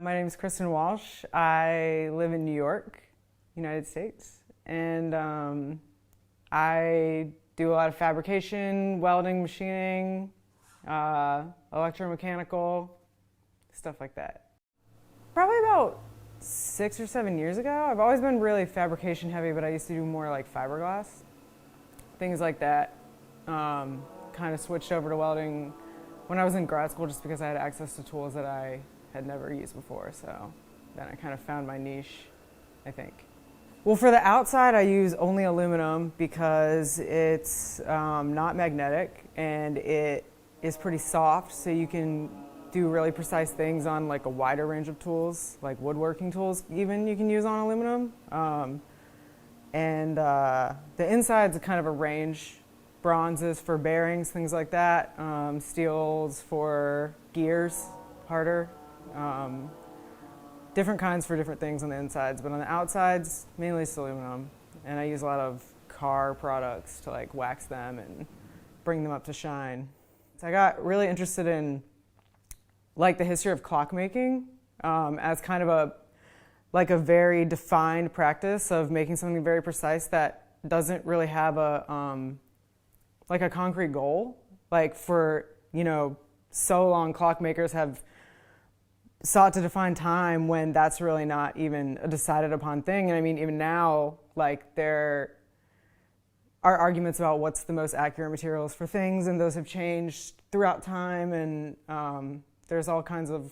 My name is Kristin Walsh. I live in New York, United States, and I do a lot of fabrication, welding, machining, electromechanical, stuff like that. Probably about 6 or 7 years ago. I've always been really fabrication heavy, but I used to do more like fiberglass, things like that. Kind of switched over to welding when I was in grad school just because I had access to tools that I had never used before, so then I kind of found my niche, I think. Well, for the outside, I use only aluminum because it's not magnetic and it is pretty soft, so you can do really precise things on like a wider range of tools, like woodworking tools even you can use on aluminum. The inside's kind of a range. Bronzes for bearings, things like that. Steels for gears, harder. Different kinds for different things on the insides, but on the outsides, mainly it's aluminum. And I use a lot of car products to like wax them and bring them up to shine. So I got really interested in like the history of clockmaking as kind of a very defined practice of making something very precise that doesn't really have a concrete goal. Like for, so long clockmakers have sought to define time when that's really not even a decided upon thing. And I mean, even now, like there are arguments about what's the most accurate materials for things, and those have changed throughout time. And there's all kinds of,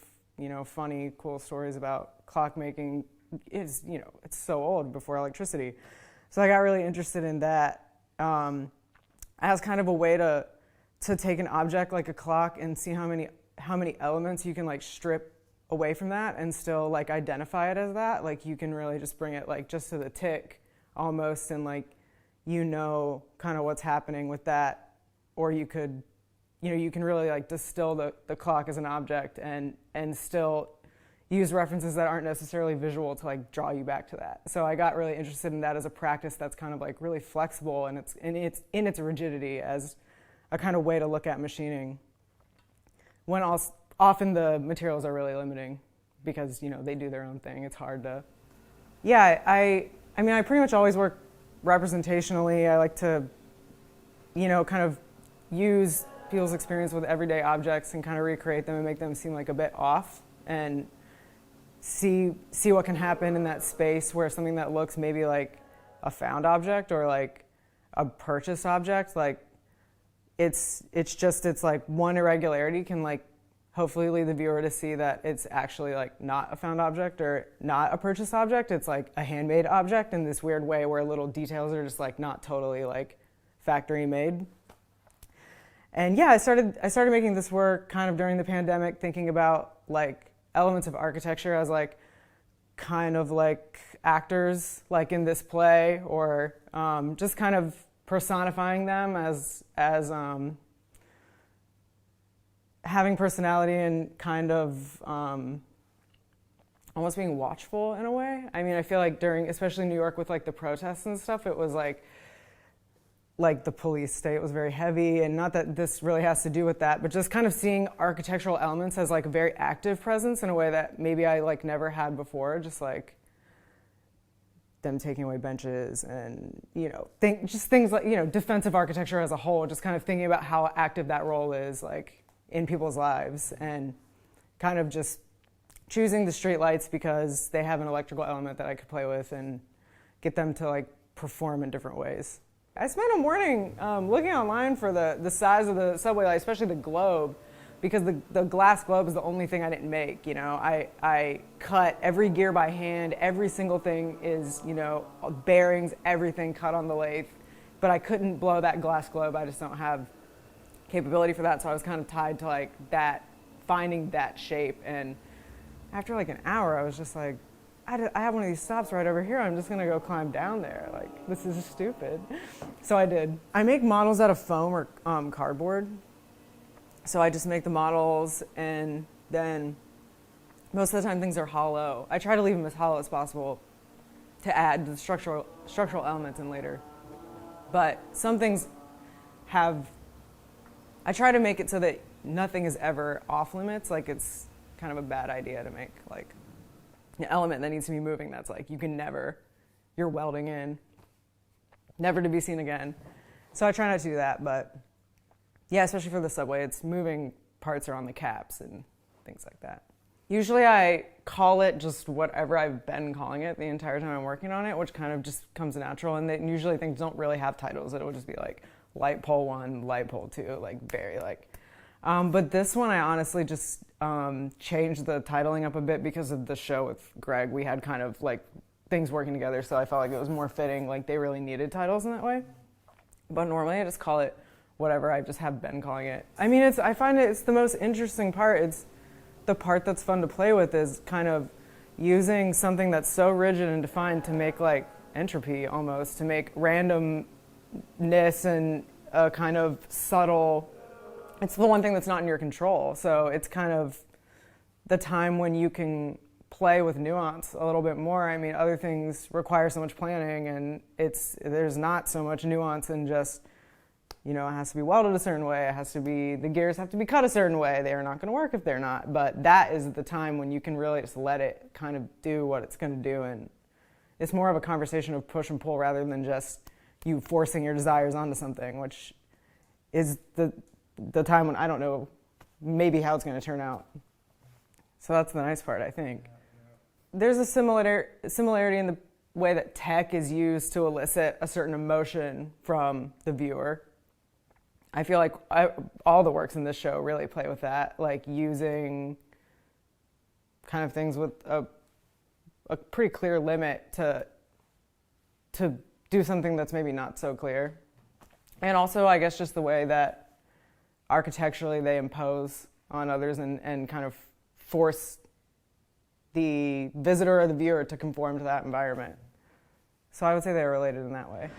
funny, cool stories about clockmaking. It's so old, before electricity. So I got really interested in that as kind of a way to take an object like a clock and see how many elements you can like strip away from that and still like identify it as that. Like you can really just bring it like just to the tick almost, and like kind of what's happening with that. Or you could you can really like distill the clock as an object and still use references that aren't necessarily visual to like draw you back to that. So I got really interested in that as a practice that's kind of like really flexible, and it's in its rigidity as a kind of way to look at machining, when often the materials are really limiting because they do their own thing. It's hard to. Yeah, I pretty much always work representationally. I like to kind of use people's experience with everyday objects and kind of recreate them and make them seem like a bit off, and see what can happen in that space where something that looks maybe like a found object or like a purchased object, like it's like one irregularity can like hopefully lead the viewer to see that it's actually like not a found object or not a purchased object. It's like a handmade object in this weird way where little details are just like not totally like factory made. And yeah, I started making this work kind of during the pandemic, thinking about like elements of architecture as like kind of like actors like in this play, or just kind of personifying them as having personality and kind of almost being watchful in a way. I mean, I feel like especially New York with like the protests and stuff, it was like the police state was very heavy, and not that this really has to do with that, but just kind of seeing architectural elements as like a very active presence in a way that maybe I like never had before, just like them taking away benches and, things like, defensive architecture as a whole, just kind of thinking about how active that role is like in people's lives, and kind of just choosing the street lights because they have an electrical element that I could play with and get them to like perform in different ways. I spent a morning looking online for the size of the subway light, especially the globe, because the glass globe is the only thing I didn't make. I cut every gear by hand. Every single thing is, bearings, everything cut on the lathe. But I couldn't blow that glass globe. I just don't have capability for that. So I was kind of tied to like that, finding that shape. And after like an hour, I was just like, I have one of these stops right over here. I'm just going to go climb down there. Like, this is stupid. So I did. I make models out of foam or cardboard. So I just make the models, and then most of the time things are hollow. I try to leave them as hollow as possible to add the structural elements in later. But some things I try to make it so that nothing is ever off limits. Like, it's kind of a bad idea to make like element that needs to be moving that's like you're welding in, never to be seen again. So I try not to do that, but yeah, especially for the subway, it's moving parts around the caps and things like that. Usually I call it just whatever I've been calling it the entire time I'm working on it, which kind of just comes natural. And then usually things don't really have titles. It will just be like light pole 1, light pole 2, like very like. But this one I honestly just changed the titling up a bit because of the show with Greg. We had kind of like things working together, so I felt like it was more fitting, like they really needed titles in that way. But normally I just call it whatever I just have been calling it. I mean, I find it's the most interesting part. It's the part that's fun to play with is kind of using something that's so rigid and defined to make like entropy almost, to make randomness and a kind of subtle, it's the one thing that's not in your control. So it's kind of the time when you can play with nuance a little bit more. I mean, other things require so much planning, and there's not so much nuance in just, you know, it has to be welded a certain way, the gears have to be cut a certain way, they are not going to work if they're not. But that is the time when you can really just let it kind of do what it's going to do, and it's more of a conversation of push and pull rather than just you forcing your desires onto something, which is the time when I don't know maybe how it's going to turn out. So that's the nice part, I think. There's a similarity in the way that tech is used to elicit a certain emotion from the viewer. I feel like all the works in this show really play with that, like using kind of things with a pretty clear limit to do something that's maybe not so clear. And also, I guess, just the way that architecturally they impose on others and kind of force the visitor or the viewer to conform to that environment. So I would say they're related in that way.